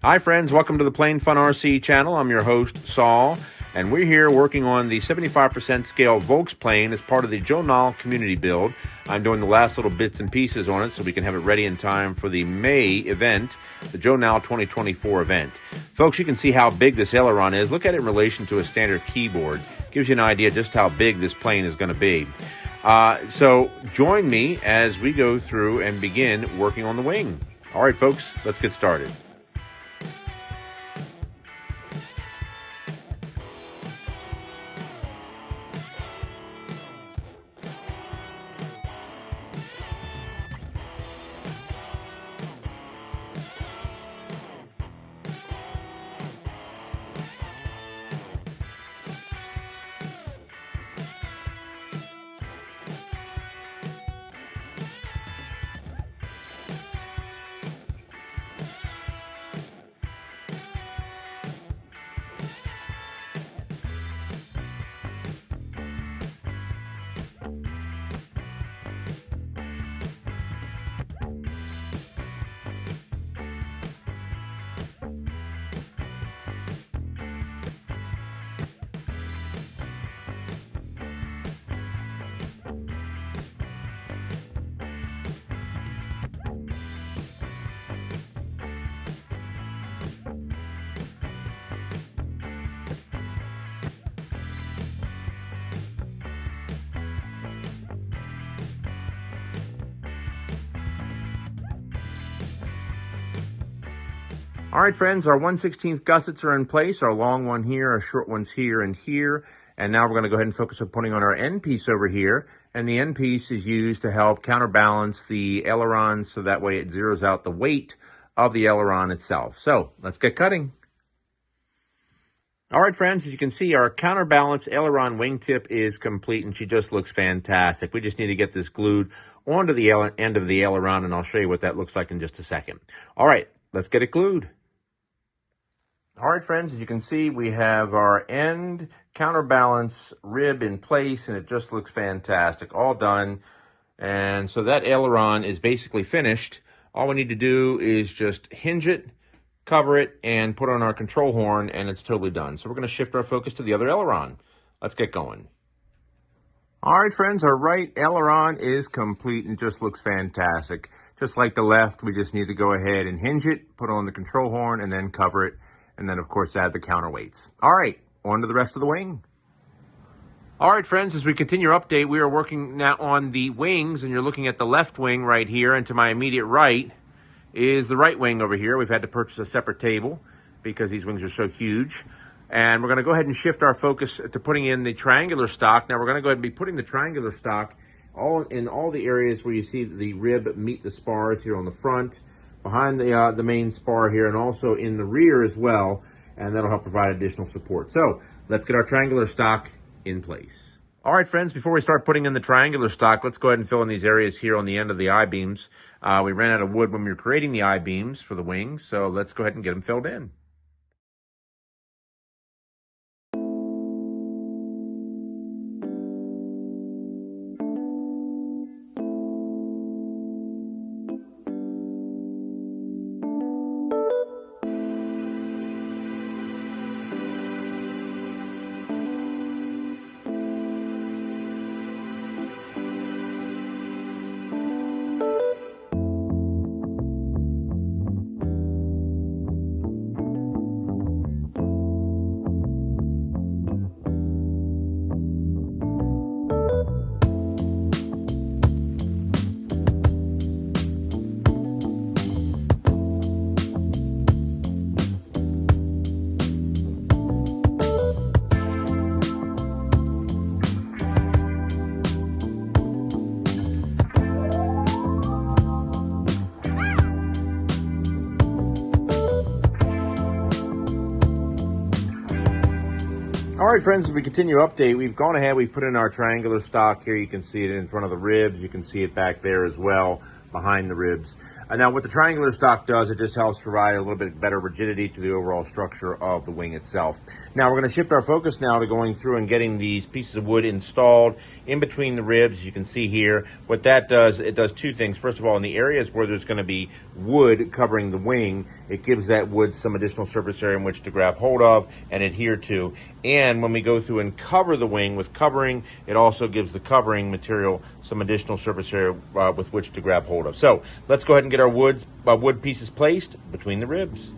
Hi friends, welcome to the Plane Fun RC channel. I'm your host, Saul, and we're here working on the 75% scale Volksplane as part of the Joe Nall community build. I'm doing the last little bits and pieces on it so we can have it ready in time for the May event, the Joe Nall 2024 event. Folks, you can see how big this Aileron is. Look at it in relation to a standard keyboard. Gives you an idea just how big this plane is going to be. So join me as we go through and begin working on the wing. All right, folks, let's get started. All right, friends, our 1/16 gussets are in place. Our long one here, our short one's here and here. And now we're going to go ahead and focus on putting on our end piece over here. And the end piece is used to help counterbalance the aileron so that way it zeroes out the weight of the aileron itself. So let's get cutting. All right, friends, as you can see, our counterbalance aileron wingtip is complete and she just looks fantastic. We just need to get this glued onto the end of the aileron and I'll show you what that looks like in just a second. All right, let's get it glued. All right, friends, as you can see, we have our end counterbalance rib in place, and it just looks fantastic, all done. And so that aileron is basically finished. All we need to do is just hinge it, cover it, and put on our control horn, and it's totally done. So we're going to shift our focus to the other aileron. Let's get going. All right, friends, our right aileron is complete and just looks fantastic. Just like the left, we just need to go ahead and hinge it, put on the control horn, and then cover it. And then, of course, add the counterweights. All right, on to the rest of the wing. All right, friends, as we continue our update, we are working now on the wings, and you're looking at the left wing right here, and to my immediate right is the right wing over here. We've had to purchase a separate table because these wings are so huge. And we're going to go ahead and shift our focus to putting in the triangular stock. Now, we're going to go ahead and be putting the triangular stock in all the areas where you see the rib meet the spars here on the front, behind the main spar here, and also in the rear as well, and that'll help provide additional support. So let's get our triangular stock in place. All right, friends, before we start putting in the triangular stock, let's go ahead and fill in these areas here on the end of the I-beams. We ran out of wood when we were creating the I-beams for the wings, so let's go ahead and get them filled in. All right, friends, as we continue update, we've gone ahead, we've put in our triangular stock here. You can see it in front of the ribs. You can see it back there as well. behind the ribs. Now what the triangular stock does, it just helps provide a little bit better rigidity to the overall structure of the wing itself. Now we're going to shift our focus now to going through and getting these pieces of wood installed in between the ribs. As you can see here, what that does, it does two things. First of all, in the areas where there's going to be wood covering the wing, it gives that wood some additional surface area in which to grab hold of and adhere to. And when we go through and cover the wing with covering, it also gives the covering material some additional surface area with which to grab hold of. So let's go ahead and get our wood pieces placed between the ribs.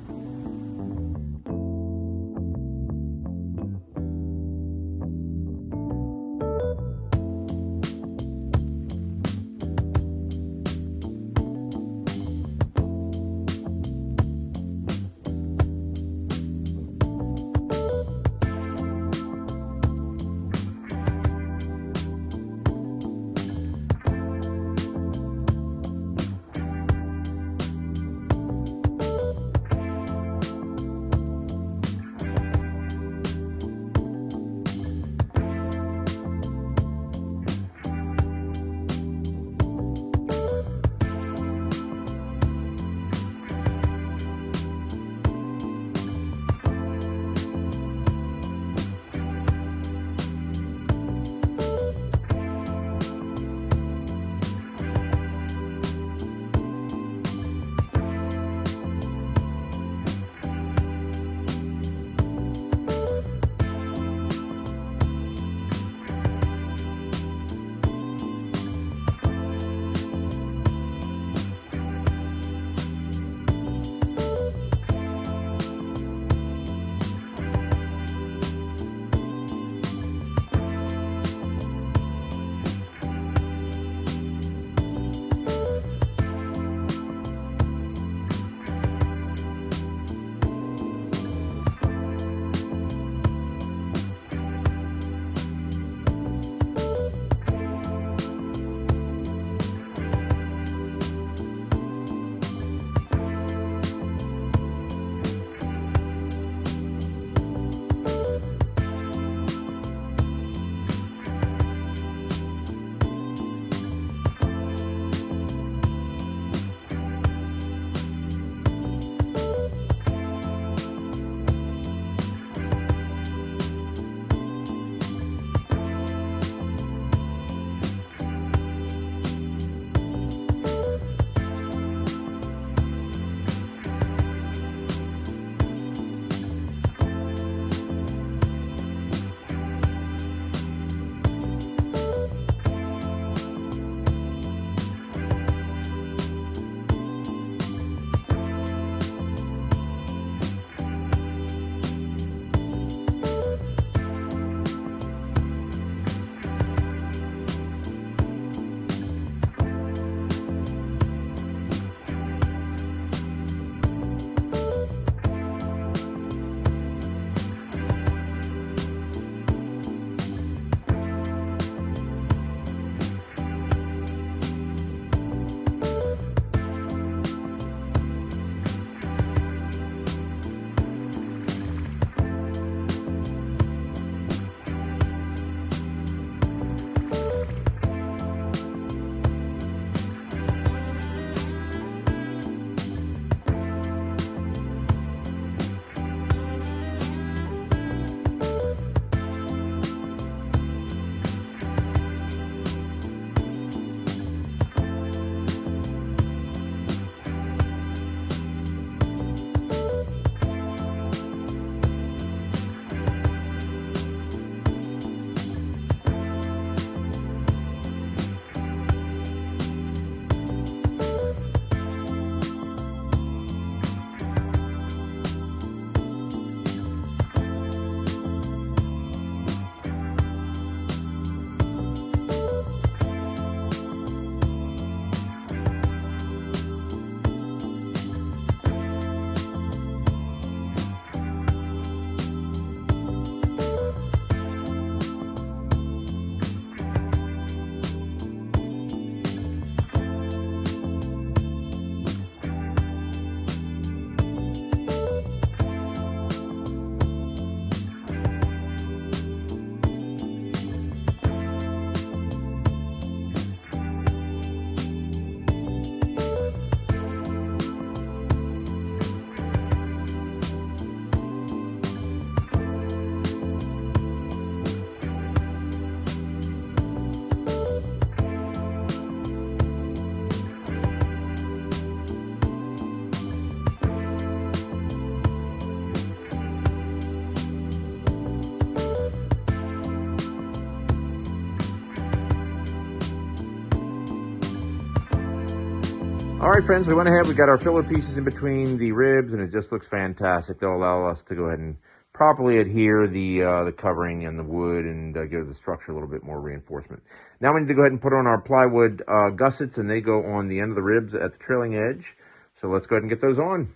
All right, friends, we went ahead. We got our filler pieces in between the ribs, and it just looks fantastic. They'll allow us to go ahead and properly adhere the covering and the wood and give the structure a little bit more reinforcement. Now we need to go ahead and put on our plywood gussets, and they go on the end of the ribs at the trailing edge. So let's go ahead and get those on.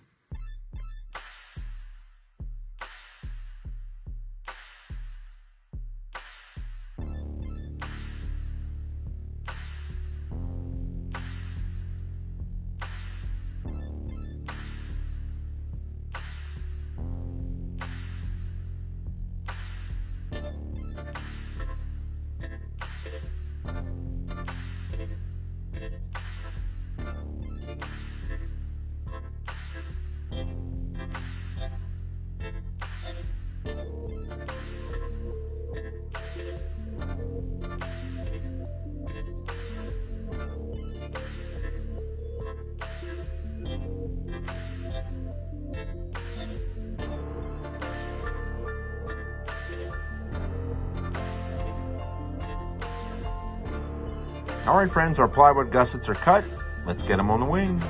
All right, friends, our plywood gussets are cut. Let's get them on the wing.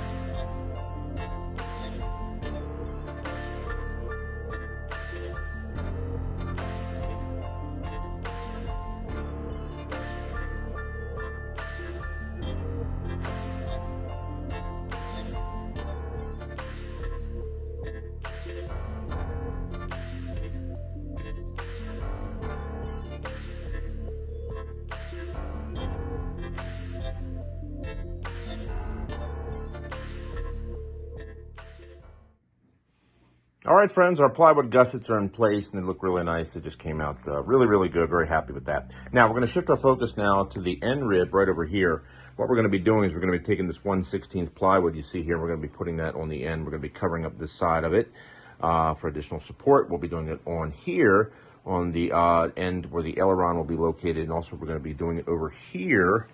All right, friends, our plywood gussets are in place, and they look really nice. They just came out really, really good. Very happy with that. Now, we're going to shift our focus now to the end rib right over here. What we're going to be doing is we're going to be taking this 1/16 plywood you see here, and we're going to be putting that on the end. We're going to be covering up this side of it for additional support. We'll be doing it on here on the end where the aileron will be located, and also we're going to be doing it over here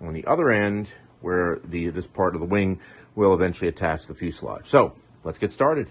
on the other end where this part of the wing will eventually attach the fuselage. So, let's get started.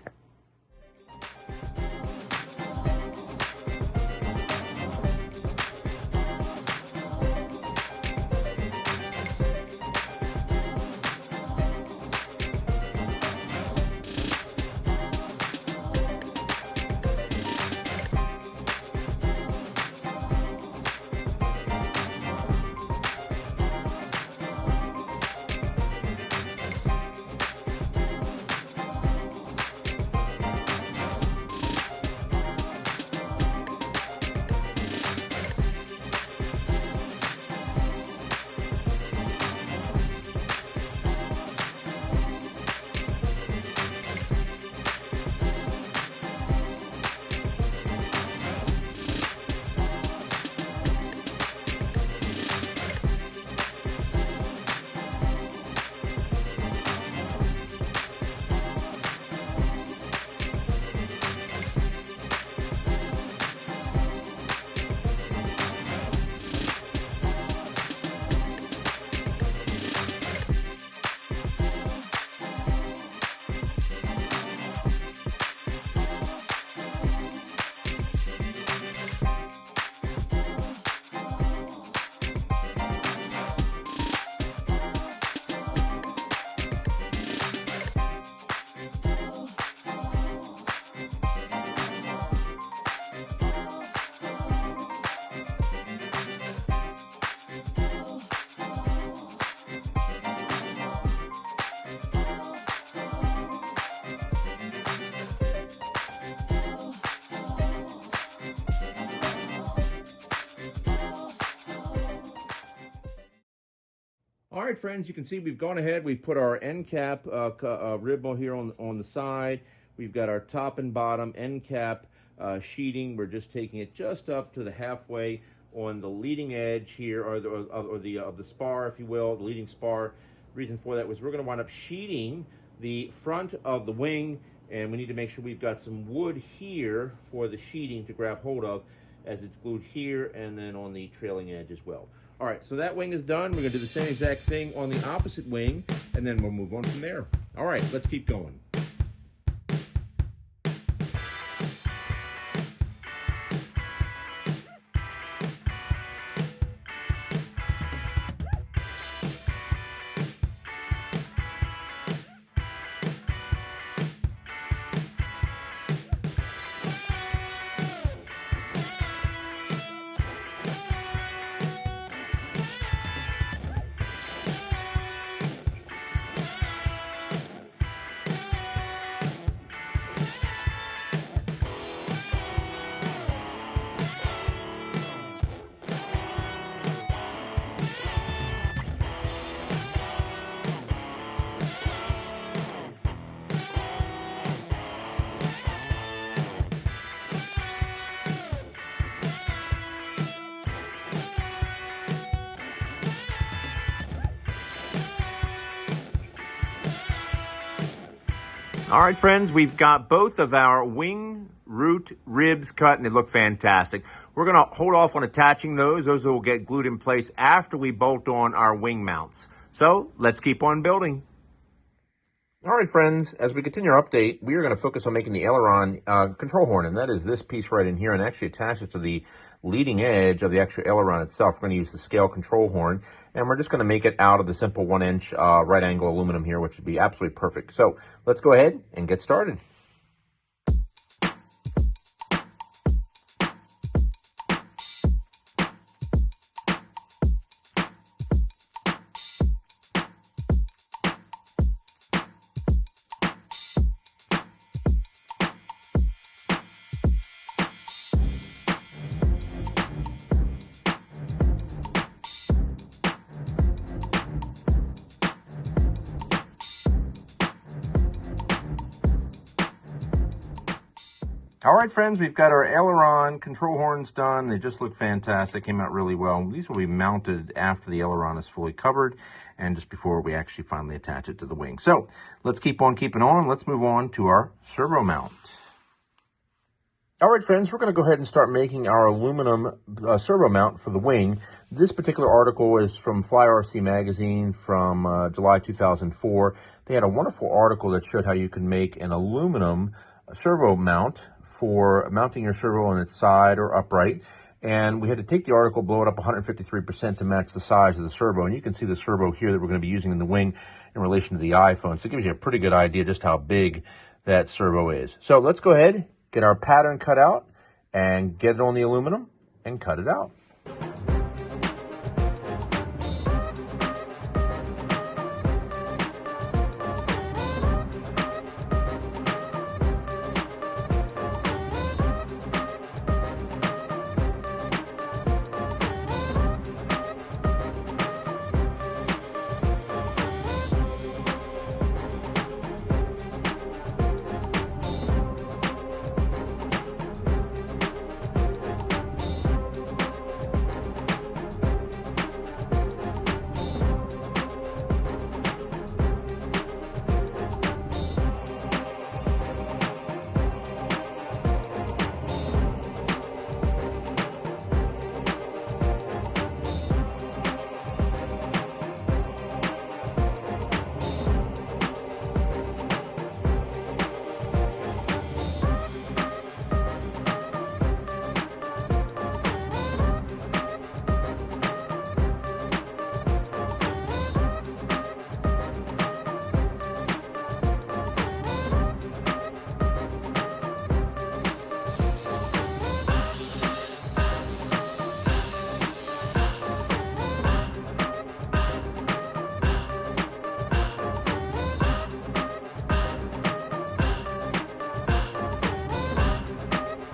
All right, friends, you can see we've gone ahead. We've put our end cap rib here on the side. We've got our top and bottom end cap sheeting. We're just taking it just up to the halfway on the leading edge here, or the spar, if you will, the leading spar. Reason for that was we're going to wind up sheeting the front of the wing, and we need to make sure we've got some wood here for the sheeting to grab hold of, as it's glued here and then on the trailing edge as well. All right, so that wing is done. We're gonna do the same exact thing on the opposite wing, and then we'll move on from there. All right, let's keep going. All right, friends, we've got both of our wing root ribs cut, and they look fantastic. We're going to hold off on attaching those. Those will get glued in place after we bolt on our wing mounts. So let's keep on building. All right, friends, as we continue our update, we are going to focus on making the aileron control horn, and that is this piece right in here, and actually attaches to the leading edge of the actual aileron itself. We're going to use the scale control horn, and we're just going to make it out of the simple 1-inch right angle aluminum here, which would be absolutely perfect. So let's go ahead and get started. All right, friends, we've got our aileron control horns done. They just look fantastic, came out really well. These will be mounted after the aileron is fully covered and just before we actually finally attach it to the wing. So let's keep on keeping on. Let's move on to our servo mount. All right, friends, we're going to go ahead and start making our aluminum servo mount for the wing. This particular article is from Fly RC Magazine from July 2004. They had a wonderful article that showed how you can make an aluminum servo mount for mounting your servo on its side or upright. And we had to take the article, blow it up 153% to match the size of the servo. And you can see the servo here that we're going to be using in the wing in relation to the iPhone. So it gives you a pretty good idea just how big that servo is. So let's go ahead, get our pattern cut out and get it on the aluminum and cut it out.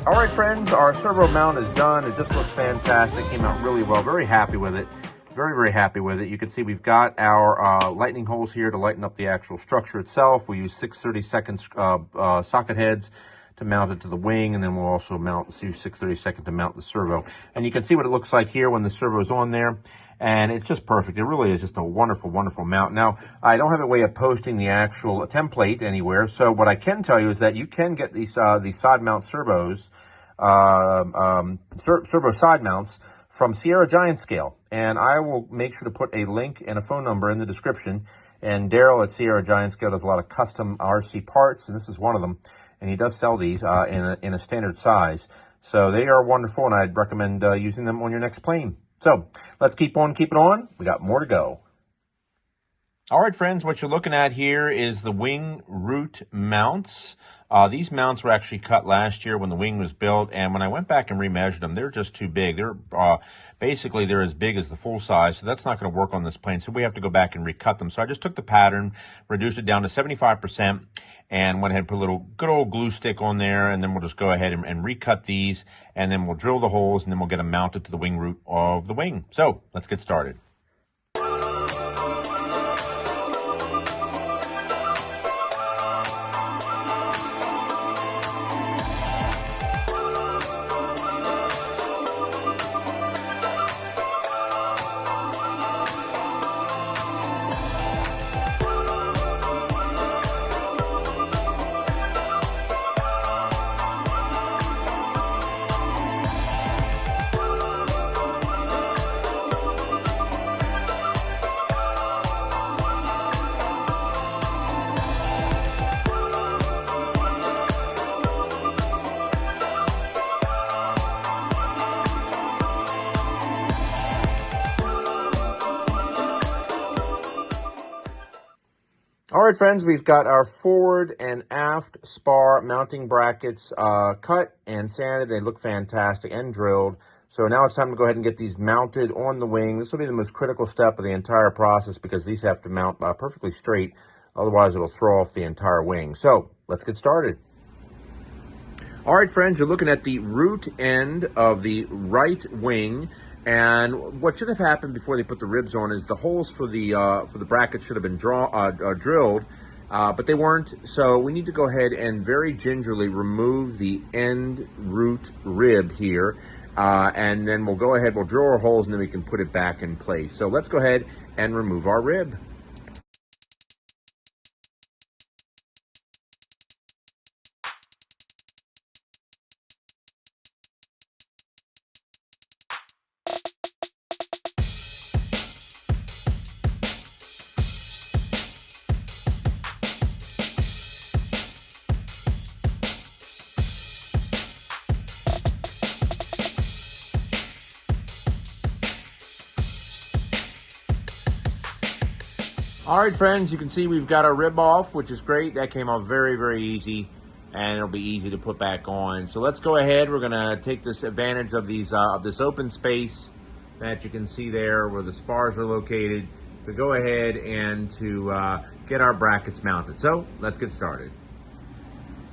All right, friends, our servo mount is done. It just looks fantastic. Came out really well. Very happy with it. Very, very happy with it. You can see we've got our lightning holes here to lighten up the actual structure itself. We use 6/32 socket heads to mount it to the wing, and then we'll also use 6/32 to mount the servo. And you can see what it looks like here when the servo is on there. And it's just perfect. It really is just a wonderful, wonderful mount. Now, I don't have a way of posting the actual template anywhere. So what I can tell you is that you can get these side mount servos, servo side mounts from Sierra Giant Scale. And I will make sure to put a link and a phone number in the description. And Daryl at Sierra Giant Scale does a lot of custom RC parts, and this is one of them. And he does sell these in a standard size. So they are wonderful, and I'd recommend using them on your next plane. So let's keep on keeping on. We got more to go. All right, friends, what you're looking at here is the wing root mounts. These mounts were actually cut last year when the wing was built, and when I went back and remeasured them, they're just too big. They're basically they're as big as the full size, so that's not going to work on this plane. So we have to go back and recut them. So I just took the pattern, reduced it down to 75%, and went ahead and put a little good old glue stick on there, and then we'll just go ahead and recut these, and then we'll drill the holes, and then we'll get them mounted to the wing root of the wing. So let's get started. All right, friends, we've got our forward and aft spar mounting brackets cut and sanded. They look fantastic and drilled. So now it's time to go ahead and get these mounted on the wing. This will be the most critical step of the entire process because these have to mount perfectly straight. Otherwise, it'll throw off the entire wing. So let's get started. All right, friends, you're looking at the root end of the right wing. And what should have happened before they put the ribs on is the holes for the bracket should have been drilled, but they weren't. So we need to go ahead and very gingerly remove the end root rib here, and then we'll go ahead, we'll drill our holes, and then we can put it back in place. So let's go ahead and remove our rib. All right, friends, you can see we've got our rib off, which is great. That came off very, very easy, and it'll be easy to put back on. So let's go ahead. We're going to take this advantage of these of this open space that you can see there where the spars are located to go ahead and to get our brackets mounted. So let's get started.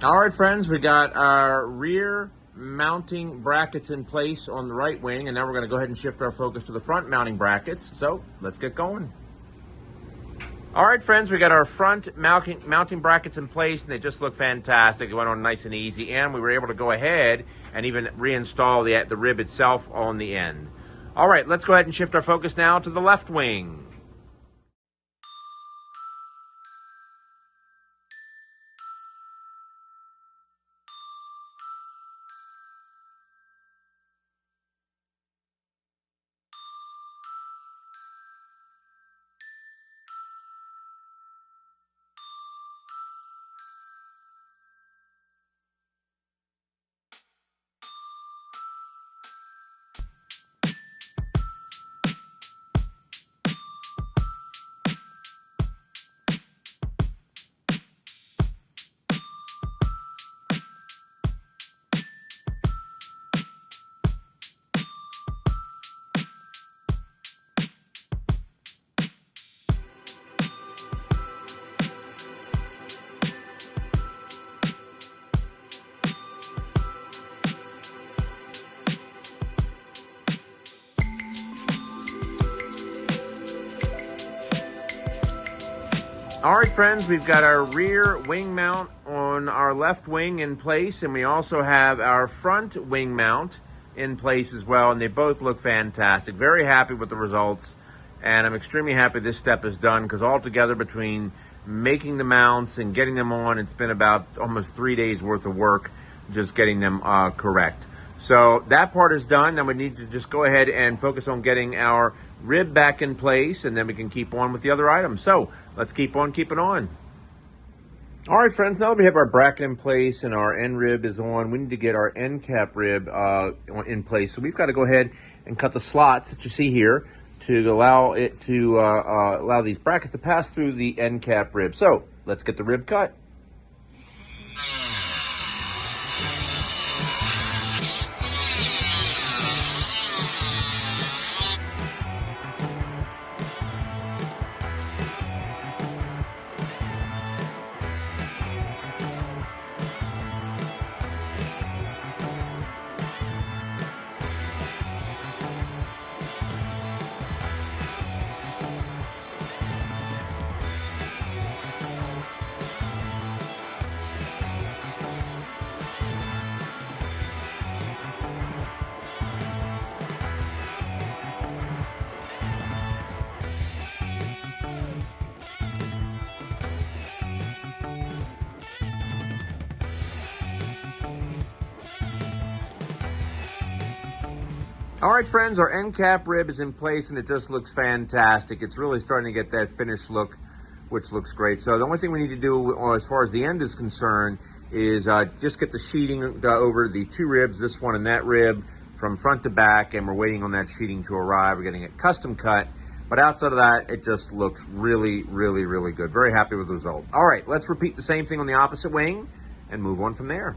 All right, friends, we got our rear mounting brackets in place on the right wing, and now we're going to go ahead and shift our focus to the front mounting brackets. So let's get going. All right, friends, we got our front mounting brackets in place, and they just look fantastic. It went on nice and easy, and we were able to go ahead and even reinstall the rib itself on the end. All right, let's go ahead and shift our focus now to the left wing. All right, friends, we've got our rear wing mount on our left wing in place, and we also have our front wing mount in place as well, and they both look fantastic. Very happy with the results, and I'm extremely happy this step is done because altogether between making the mounts and getting them on, it's been about almost 3 days worth of work just getting them correct. So that part is done. Now we need to just go ahead and focus on getting our rib back in place, and then we can keep on with the other items. So let's keep on keeping on. All right, friends, now that we have our bracket in place and our end rib is on, we need to get our end cap rib in place. So we've got to go ahead and cut the slots that you see here to allow it to allow these brackets to pass through the end cap rib. So let's get the rib cut. All right, friends, our end cap rib is in place, and it just looks fantastic. It's really starting to get that finished look, which looks great. So the only thing we need to do as far as the end is concerned is just get the sheeting over the two ribs, this one and that rib, from front to back, and we're waiting on that sheeting to arrive. We're getting it custom cut But outside of that, it just looks really, really, really good. Very happy with the result. All right, let's repeat the same thing on the opposite wing and move on from there.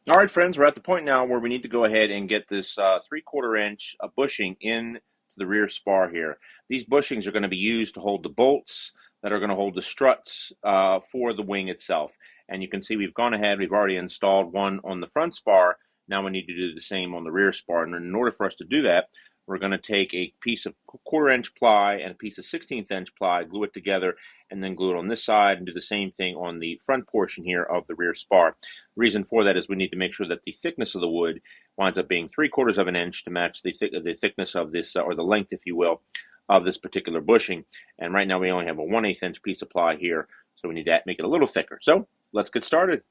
All right, friends, we're at the point now where we need to go ahead and get this 3/4 inch bushing in to the rear spar here. These bushings are going to be used to hold the bolts that are going to hold the struts for the wing itself. And you can see we've gone ahead, we've already installed one on the front spar. Now we need to do the same on the rear spar. And in order for us to do that, we're going to take a piece of 1/4 inch ply and a piece of 1/16 inch ply, glue it together, and then glue it on this side and do the same thing on the front portion here of the rear spar. The reason for that is we need to make sure that the thickness of the wood winds up being 3/4 of an inch to match the thickness of this, or the length, if you will, of this particular bushing. And right now we only have a 1/8 inch piece of ply here, so we need to make it a little thicker. So let's get started.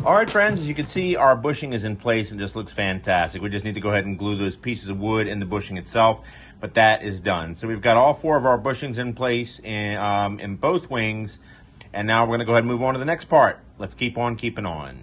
All right, friends, as you can see, our bushing is in place and just looks fantastic. We just need to go ahead and glue those pieces of wood in the bushing itself, but that is done. So we've got all 4 of our bushings in place in both wings, and now we're going to go ahead and move on to the next part. Let's keep on keeping on.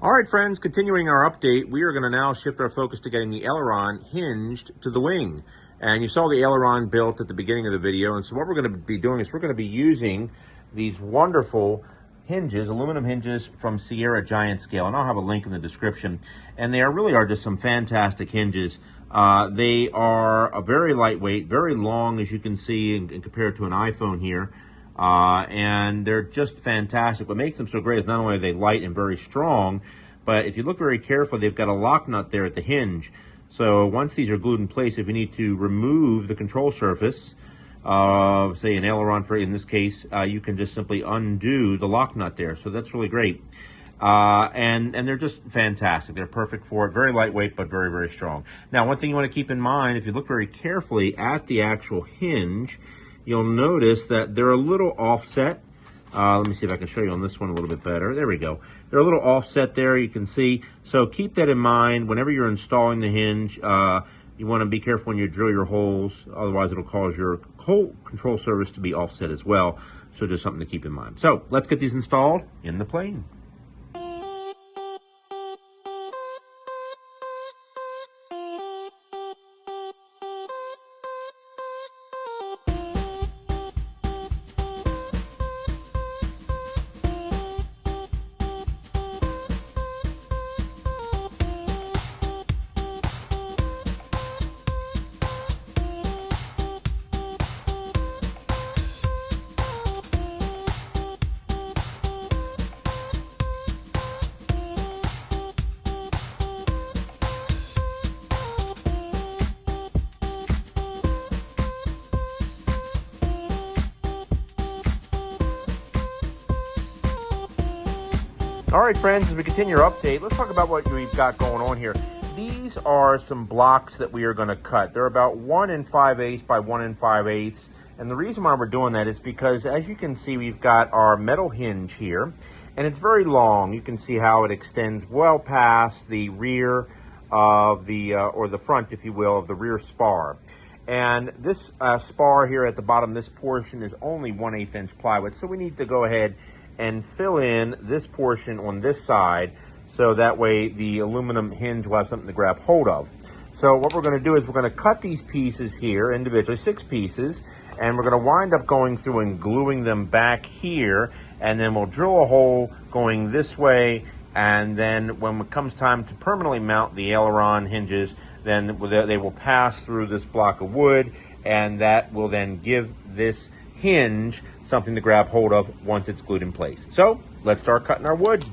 All right, friends, continuing our update, we are going to now shift our focus to getting the aileron hinged to the wing. And you saw the aileron built at the beginning of the video, and so what we're going to be doing is we're going to be using these wonderful hinges, aluminum hinges from Sierra Giant Scale, and I'll have a link in the description. And they really are just some fantastic hinges. They are very lightweight, very long, as you can see, and compared to an iPhone here. And they're just fantastic. What makes them so great is not only are they light and very strong, but if you look very carefully, they've got a lock nut there at the hinge. So once these are glued in place, if you need to remove the control surface, say an aileron, in this case, you can just simply undo the lock nut there. So that's really great. And they're just fantastic. They're perfect for it. Very lightweight, but very, very strong. Now, one thing you want to keep in mind, if you look very carefully at the actual hinge, you'll notice that they're a little offset. Let me see if I can show you on this one a little bit better. There we go. They're a little offset there, you can see. So keep that in mind whenever you're installing the hinge. You want to be careful when you drill your holes, otherwise it'll cause your whole control surface to be offset as well. So just something to keep in mind. So let's get these installed in the plane. All right, friends, as we continue our update, let's talk about what we've got going on here. These are some blocks that we are going to cut. They're about 1 5/8 by 1 5/8. And the reason why we're doing that is because, as you can see, we've got our metal hinge here, and it's very long. You can see how it extends well past the rear of the, or the front, if you will, of the rear spar. And this spar here at the bottom, this portion is only 1/8 inch plywood. So we need to go ahead and fill in this portion on this side, so that way the aluminum hinge will have something to grab hold of. So what we're going to do is we're going to cut these pieces here individually, 6 pieces, and we're going to wind up going through and gluing them back here, and then we'll drill a hole going this way, and then when it comes time to permanently mount the aileron hinges, then they will pass through this block of wood, and that will then give this hinge something to grab hold of once it's glued in place. So let's start cutting our wood.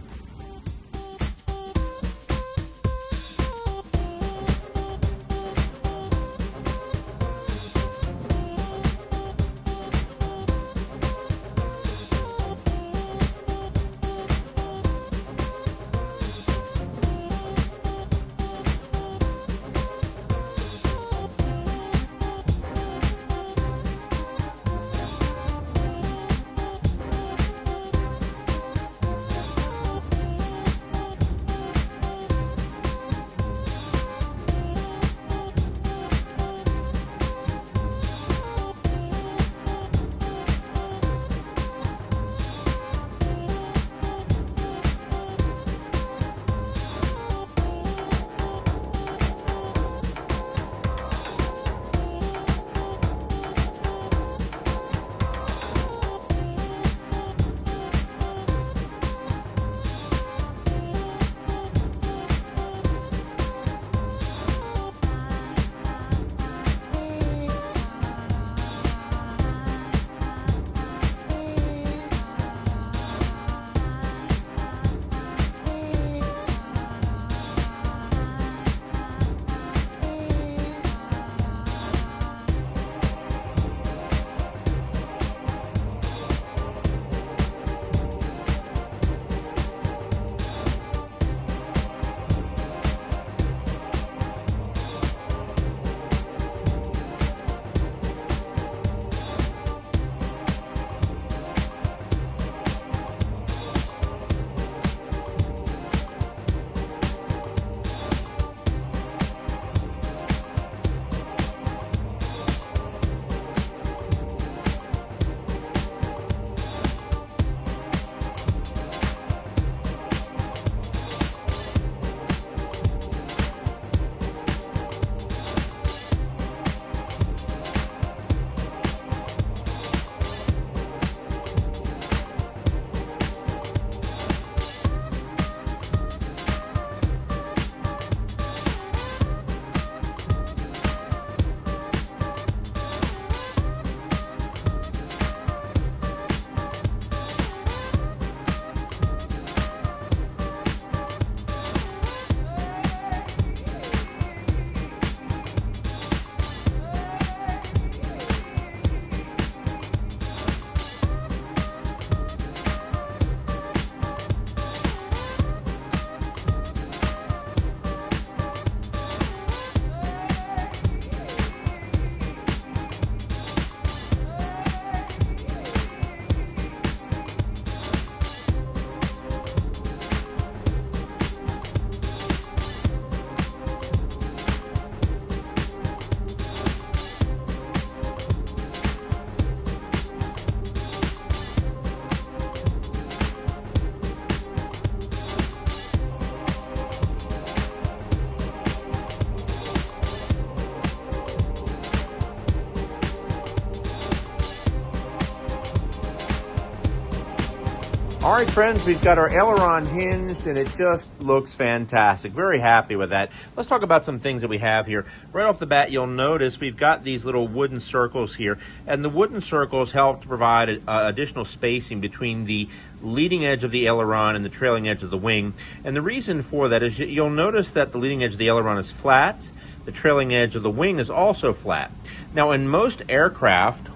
All right, friends, we've got our aileron hinged, and it just looks fantastic. Very happy with that. Let's talk about some things that we have here. Right off the bat, you'll notice we've got these little wooden circles here, and the wooden circles help to provide additional spacing between the leading edge of the aileron and the trailing edge of the wing. And the reason for that is you'll notice that the leading edge of the aileron is flat. The trailing edge of the wing is also flat. Now, in most aircraft,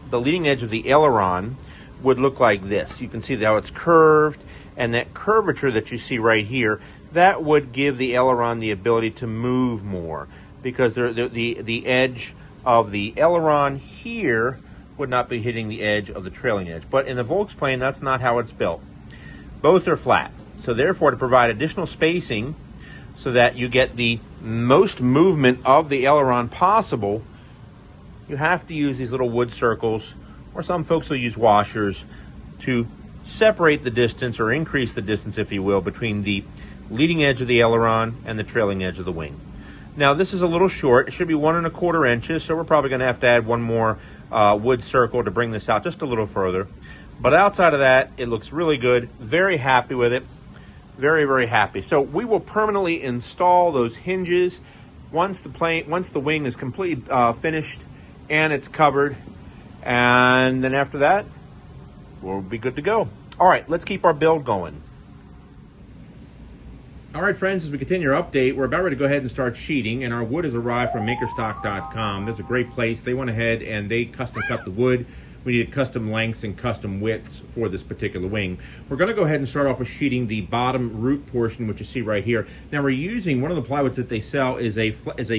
the leading edge of the aileron would look like this. You can see how it's curved, and that curvature that you see right here, that would give the aileron the ability to move more, because the edge of the aileron here would not be hitting the edge of the trailing edge. But in the Volksplane, that's not how it's built. Both are flat. So therefore, to provide additional spacing so that you get the most movement of the aileron possible, you have to use these little wood circles, or some folks will use washers, to separate the distance, or increase the distance, if you will, between the leading edge of the aileron and the trailing edge of the wing. Now, this is a little short. It should be 1¼ inches, so we're probably going to have to add one more wood circle to bring this out just a little further. But outside of that, it looks really good. Very happy with it. Very, very happy. So we will permanently install those hinges once the wing is completely finished and it's covered. And then after that, we'll be good to go. All right, let's keep our build going. All right, friends, as we continue our update, we're about ready to go ahead and start sheeting, and our wood has arrived from makerstock.com. That's a great place. They went ahead and they custom cut the wood. We needed custom lengths and custom widths for this particular wing. We're going to go ahead and start off with sheeting the bottom root portion, which you see right here. Now, we're using one of the plywoods that they sell is a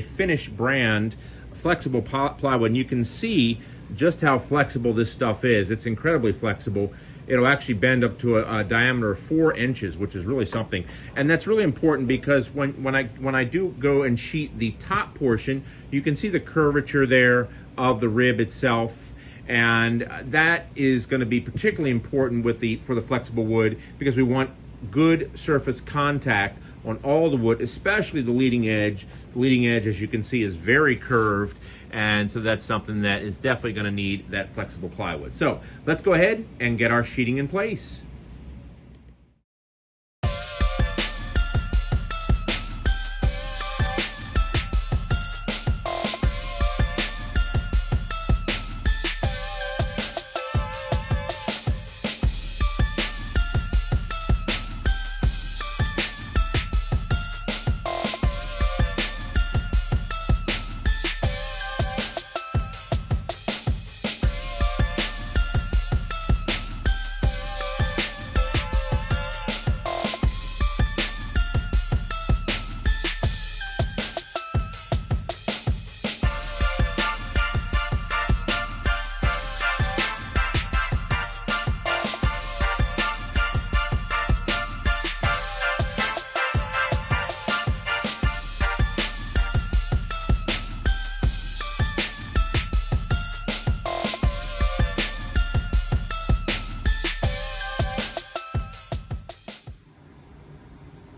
Finnish brand flexible plywood, and you can see just how flexible this stuff is. It's incredibly flexible. It'll actually bend up to a diameter of 4 inches, which is really something. And that's really important because when I do go and sheet the top portion, you can see the curvature there of the rib itself. And that is going to be particularly important for the flexible wood, because we want good surface contact on all the wood, especially the leading edge. The leading edge, as you can see, is very curved, and so that's something that is definitely going to need that flexible plywood. So let's go ahead and get our sheeting in place.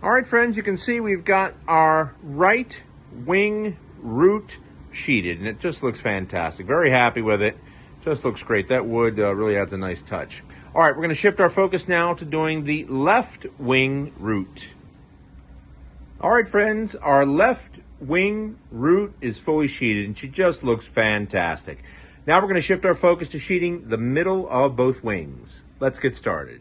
All right, friends, you can see we've got our right wing root sheeted, and it just looks fantastic. Very happy with it. Just looks great. That wood really adds a nice touch. All right, we're going to shift our focus now to doing the left wing root. All right, friends, our left wing root is fully sheeted, and she just looks fantastic. Now we're going to shift our focus to sheeting the middle of both wings. Let's get started.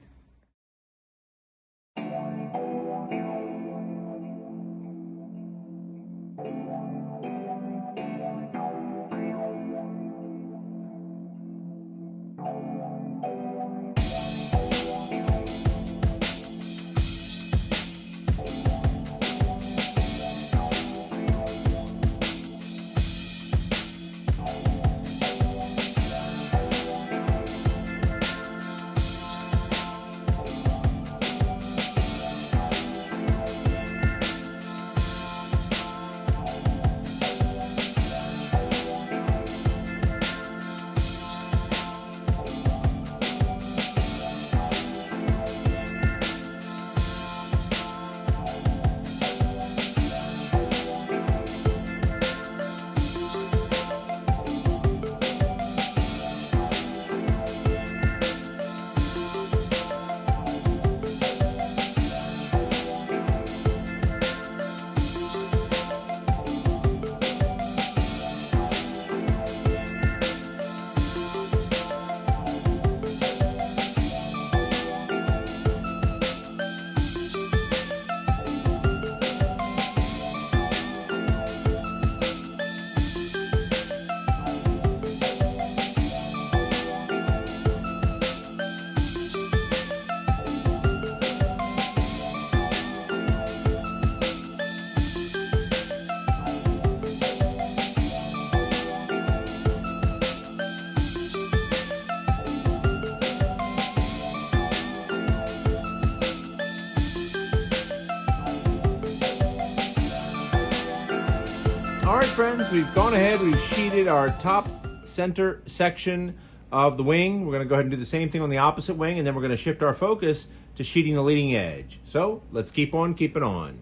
friends, we've gone ahead, we've sheeted our top center section of the wing. We're going to go ahead and do the same thing on the opposite wing, and then we're going to shift our focus to sheeting the leading edge. So let's keep on keeping on.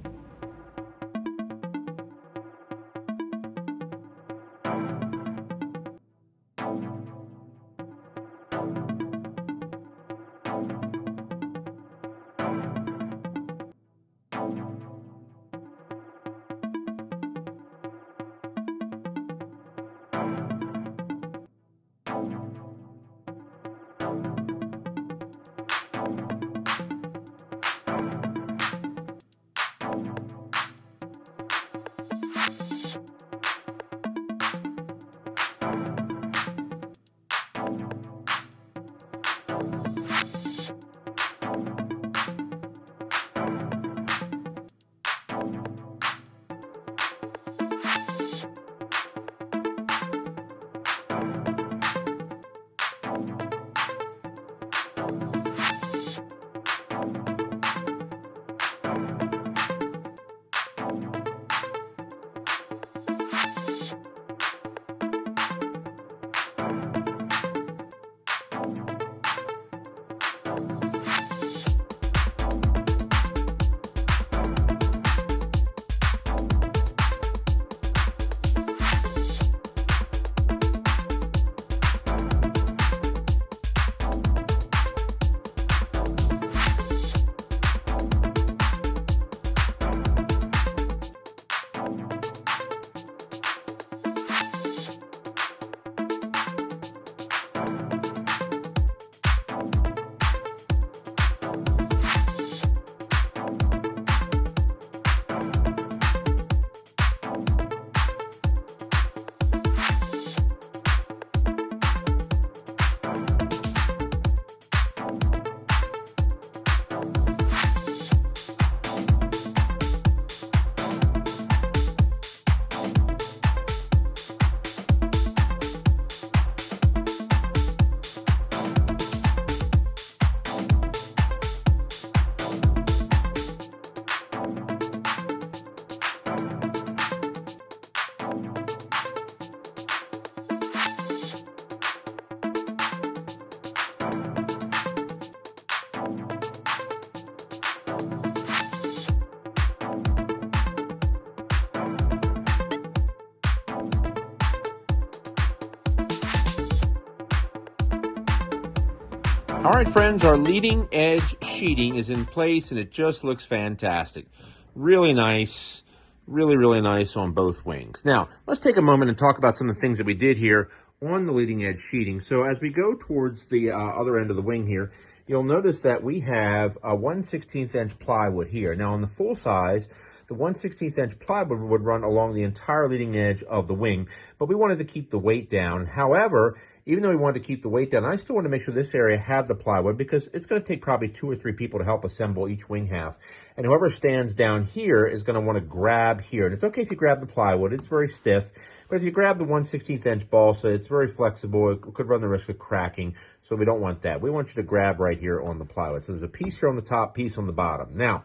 All right, friends, our leading edge sheeting is in place, and it just looks fantastic. Really nice, really nice on both wings. Now, let's take a moment and talk about some of the things that we did here on the leading edge sheeting. So as we go towards the other end of the wing here, you'll notice that we have a 1/16 inch plywood here. Now, on the full size, the 1/16 inch plywood would run along the entire leading edge of the wing, but we wanted to keep the weight down. However, even though we wanted to keep the weight down, I still want to make sure this area had the plywood because it's going to take probably 2 or 3 people to help assemble each wing half. And whoever stands down here is going to want to grab here. And it's okay if you grab the plywood, it's very stiff. But if you grab the 1/16 inch balsa, it's very flexible. It could run the risk of cracking, so we don't want that. We want you to grab right here on the plywood. So there's a piece here on the top, piece on the bottom. Now,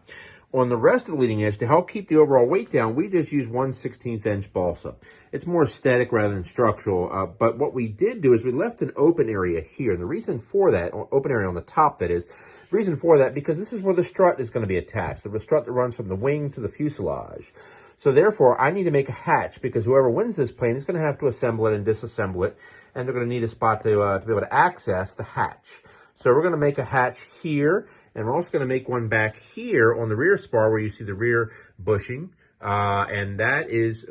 on the rest of the leading edge, to help keep the overall weight down, we just use 1/16 inch balsa. It's more aesthetic rather than structural, but what we did do is we left an open area here. And the reason for that, open area on the top that is, the reason for that, because this is where the strut is going to be attached. The strut that runs from the wing to the fuselage. So therefore, I need to make a hatch because whoever wins this plane is going to have to assemble it and disassemble it, and they're going to need a spot to be able to access the hatch. So we're going to make a hatch here, and we're also going to make one back here on the rear spar where you see the rear bushing, and that is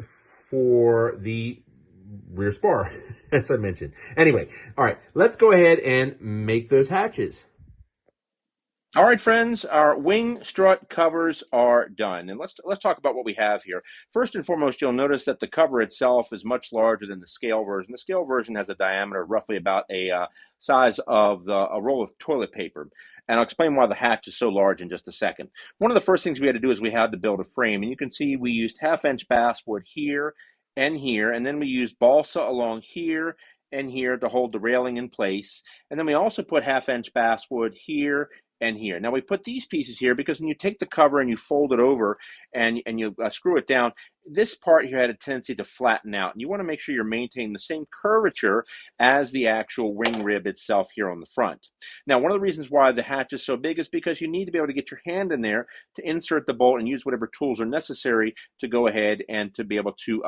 for the rear spar, as I mentioned. Anyway, all right, let's go ahead and make those hatches. All right, friends, our wing strut covers are done. And let's talk about what we have here. First and foremost, you'll notice that the cover itself is much larger than the scale version. The scale version has a diameter roughly about a size of a roll of toilet paper. And I'll explain why the hatch is so large in just a second. One of the first things we had to do is we had to build a frame. And you can see we used 1/2 inch basswood here, and then we used balsa along here and here to hold the railing in place. And then we also put 1/2 inch basswood here and here. Now we put these pieces here because when you take the cover and you fold it over and you screw it down, this part here had a tendency to flatten out, and you want to make sure you're maintaining the same curvature as the actual wing rib itself here on the front. Now, one of the reasons why the hatch is so big is because you need to be able to get your hand in there to insert the bolt and use whatever tools are necessary to go ahead and to be able to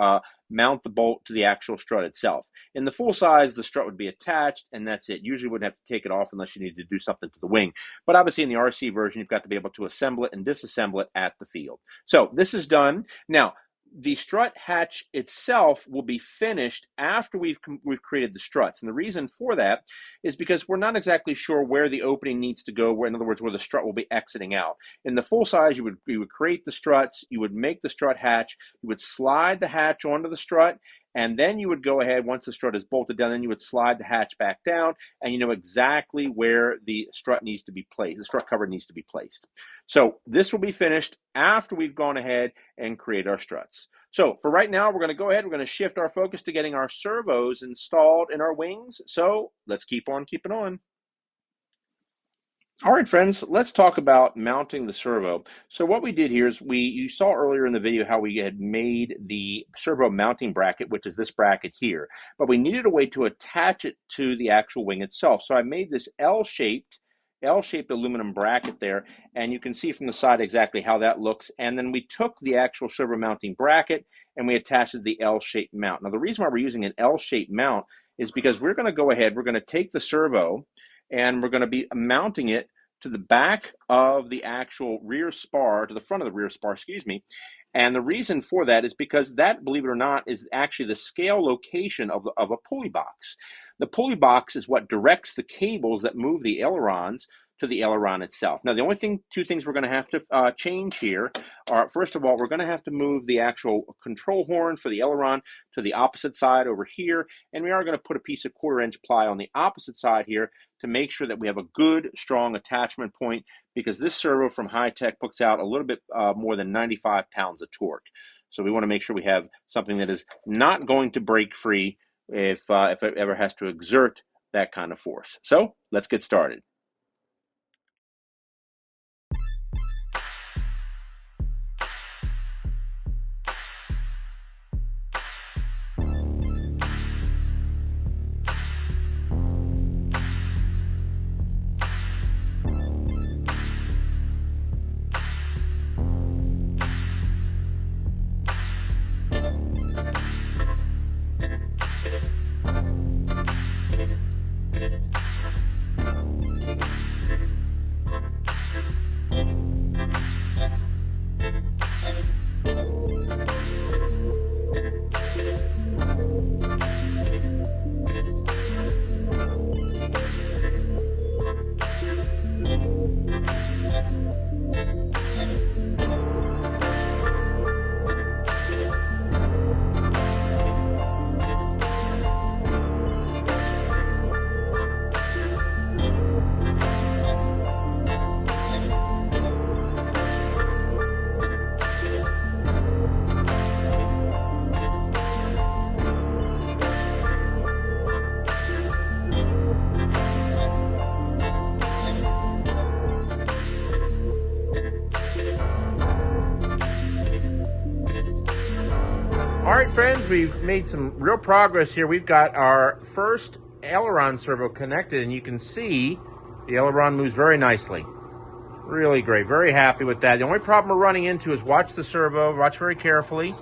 mount the bolt to the actual strut itself. In the full size, the strut would be attached, and that's it. Usually wouldn't have to take it off unless you needed to do something to the wing. But obviously in the RC version, you've got to be able to assemble it and disassemble it at the field. So this is done. Now, the strut hatch itself will be finished after we've created the struts. And the reason for that is because we're not exactly sure where the opening needs to go, where, in other words, where the strut will be exiting out. In the full size, you would create the struts, you would make the strut hatch, you would slide the hatch onto the strut, and then you would go ahead, once the strut is bolted down, then you would slide the hatch back down, and you know exactly where the strut needs to be placed, the strut cover needs to be placed. So this will be finished after we've gone ahead and created our struts. So for right now, we're going to go ahead, we're going to shift our focus to getting our servos installed in our wings. So let's keep on keeping on. All right, friends, let's talk about mounting the servo. So what we did here is you saw earlier in the video how we had made the servo mounting bracket, which is this bracket here, but we needed a way to attach it to the actual wing itself. So I made this L-shaped aluminum bracket there, and you can see from the side exactly how that looks. And then we took the actual servo mounting bracket and we attached it to the L-shaped mount. Now, the reason why we're using an L-shaped mount is because we're going to go ahead, we're going to take the servo and we're going to be mounting it to the back of the actual rear spar, to the front of the rear spar, excuse me. And the reason for that is because that, believe it or not, is actually the scale location of a pulley box. The pulley box is what directs the cables that move the ailerons to the aileron itself. Now, the only two things we're going to have to change here are, first of all, we're going to have to move the actual control horn for the aileron to the opposite side over here, and we are going to put a piece of 1/4-inch ply on the opposite side here to make sure that we have a good, strong attachment point, because this servo from Hitec puts out a little bit more than 95 pounds of torque. So we want to make sure we have something that is not going to break free if it ever has to exert that kind of force. So let's get started. All right, friends, we've made some real progress here. We've got our first aileron servo connected, and you can see the aileron moves very nicely. Really great, very happy with that. The only problem we're running into is watch the servo, watch very carefully.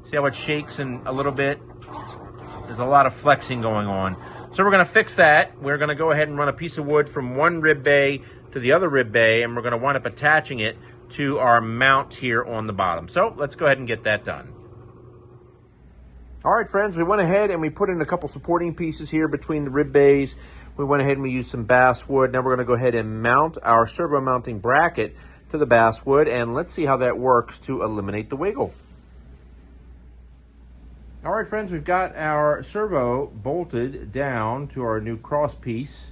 See how it shakes in a little bit? There's a lot of flexing going on. So we're gonna fix that. We're gonna go ahead and run a piece of wood from one rib bay to the other rib bay, and we're gonna wind up attaching it to our mount here on the bottom. So let's go ahead and get that done. All right, friends, we went ahead and we put in a couple supporting pieces here between the rib bays. We went ahead and we used some basswood. Now we're going to go ahead and mount our servo mounting bracket to the basswood, and let's see how that works to eliminate the wiggle. All right, friends, we've got our servo bolted down to our new cross piece,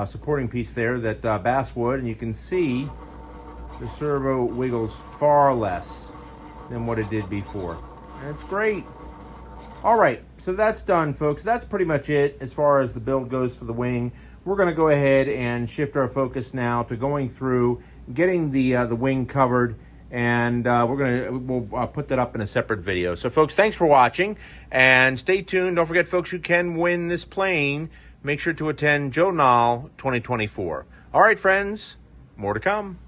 supporting piece there, that basswood, and you can see the servo wiggles far less than what it did before. And it's great. All right, so that's done, folks. That's pretty much it as far as the build goes for the wing. We're going to go ahead and shift our focus now to going through, getting the wing covered, and we'll put that up in a separate video. So, folks, thanks for watching, and stay tuned. Don't forget, folks, you can win this plane. Make sure to attend Joe Nall 2024. All right, friends, more to come.